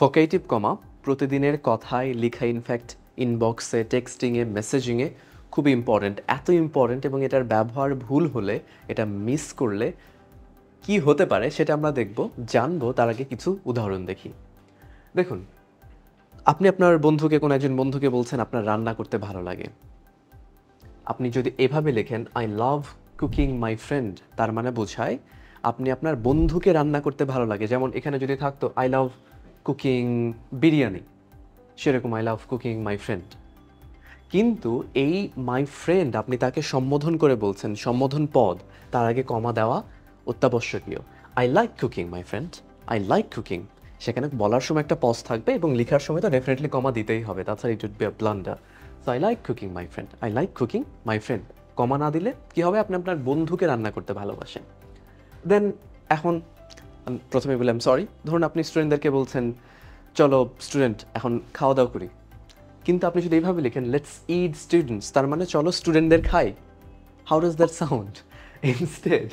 Vocative কমা প্রতিদিনের কথায় লেখা, ইনফ্যাক্ট ইনবক্সে, টেক্সটিংয়ে, মেসেজিংয়ে খুবই ইম্পর্ট্যান্ট, এত ইম্পর্ট্যান্ট, এবং এটার ব্যবহার ভুল হলে, এটা মিস করলে কি হতে পারে সেটা আমরা জানবো। তার আগে কিছু উদাহরণ দেখি। দেখুন, আপনি আপনার বন্ধুকে, কোনো একজন বন্ধুকে বলছেন আপনার রান্না করতে ভালো লাগে। আপনি যদি এভাবে লেখেন I love cooking my friend, তার মানে বোঝায় আপনি আপনার বন্ধুকে রান্না করতে ভালো লাগে। যেমন এখানে যদি থাকতো আই লাভ কুকিং বিরিয়ানি, সেরকম I love cooking my friend. কিন্তু এই মাই ফ্রেন্ড আপনি তাকে সম্বোধন করে বলছেন, সম্বোধন পদ, তার আগে কমা দেওয়া অত্যাবশ্যকীয়। I like cooking my friend, I like cooking, সেখানে বলার সময় একটা পজ থাকবে এবং লেখার সময় তো ডেফিনেটলি কমা দিতেই হবে, তাছাড়া it would be a blunder. So I like cooking my friend, I like cooking my friend. Comma না দিলে কি হবে? আপনি আপনার বন্ধুকে রান্না করতে ভালোবাসেন। দেন এখন আমি প্রথমে বললাম সরি, ধরুন আপনি স্টুডেন্টদেরকে বলছেন চলো স্টুডেন্ট এখন খাওয়া দাওয়া করি, কিন্তু আপনি যদি এইভাবে লিখেন লেটস ইট স্টুডেন্টস, তার মানে চলো স্টুডেন্টদের খাই। How does that sound? Instead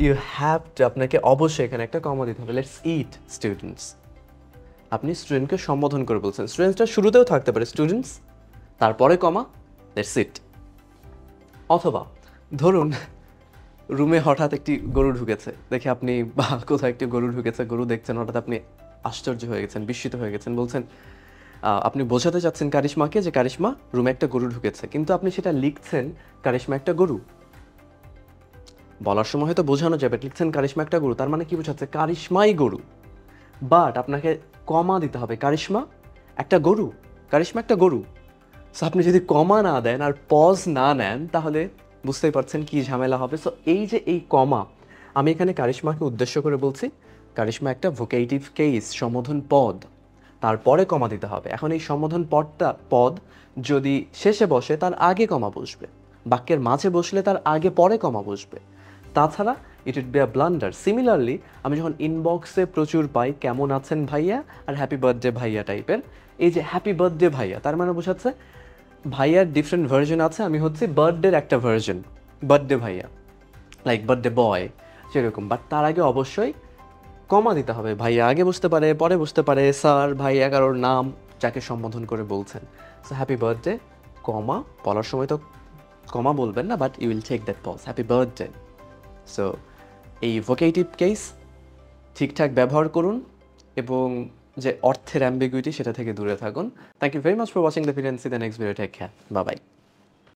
you have to, আপনাকে অবশ্যই এখানে একটা কমা দিতে হবে, লেটস ইট স্টুডেন্টস। আপনি স্টুডেন্টকে সম্বোধন করে বলছেন, স্টুডেন্টসটা শুরুতেও থাকতে পারে স্টুডেন্টস, তারপরে কমা, লেটস ইট। অথবা ধরুন রুমে হঠাৎ একটি গরু ঢুকেছে, দেখে আপনি বা কোথাও একটি গরু ঢুকেছে, গরু দেখছেন, হঠাৎ আপনি আশ্চর্য হয়ে গেছেন, বিস্মিত হয়ে গেছেন, বলছেন আপনি বোঝাতে চাচ্ছেন কারিশমাকে যে কারিশমা রুমে একটা গরু ঢুকেছে, কিন্তু আপনি সেটা লিখছেন কারিশমা একটা গরু। বলার সময় হয়তো বোঝানো যাবে, লিখছেন কারিশমা একটা গরু, তার মানে কি বোঝাচ্ছে? কারিশমাই গরু। বাট আপনাকে কমা দিতে হবে, কারিশমা একটা গরু, কারিশমা একটা গরু। সো আপনি যদি কমা না দেন আর পজ না নেন, তাহলে বুঝতেই পারছেন কি ঝামেলা হবে। সো এই যে এই কমা, আমি এখানে কারিশমাকে উদ্দেশ্য করে বলছি, কারিশমা একটা ভোকেটিভ কেস, সম্বোধন পদ, তারপরে কমা দিতে হবে। এখন এই সম্বোধন পদ যদি শেষে বসে তার আগে কমা বসবে, বাক্যের মাঝে বসলে তার আগে পরে কমা বসবে, তাছাড়া it would be a blunder. Similarly আমি যখন ইনবক্সে প্রচুর পাই কেমন আছেন ভাইয়া আর হ্যাপি বার্থডে ভাইয়া টাইপের, এই যে হ্যাপি বার্থডে ভাইয়া, তার মানে বোঝাচ্ছে ভাইয়ার ডিফারেন্ট ভার্জন আছে, আমি হচ্ছে বার্থডের একটা ভার্জন, বার্থডে ভাইয়া, লাইক বার্থডে বয় সেরকম। বাট তার আগে অবশ্যই কমা দিতে হবে, ভাইয়া আগে বসতে পারে, পরে বসতে পারে, স্যার, ভাইয়া কারোর নাম যাকে সম্বোধন করে বলছেন। সো হ্যাপি বার্থডে, কমা, বলার সময় তো কমা বলবেন না, but you will take that pause, happy birthday. So এই ভোকেটিভ কেস ঠিকঠাক ব্যবহার করুন এবং যে অর্থের অ্যাম্বিগুইটি সেটা থেকে দূরে থাকুন। Thank you very much for watching the video and see the next video. Take care, bye by.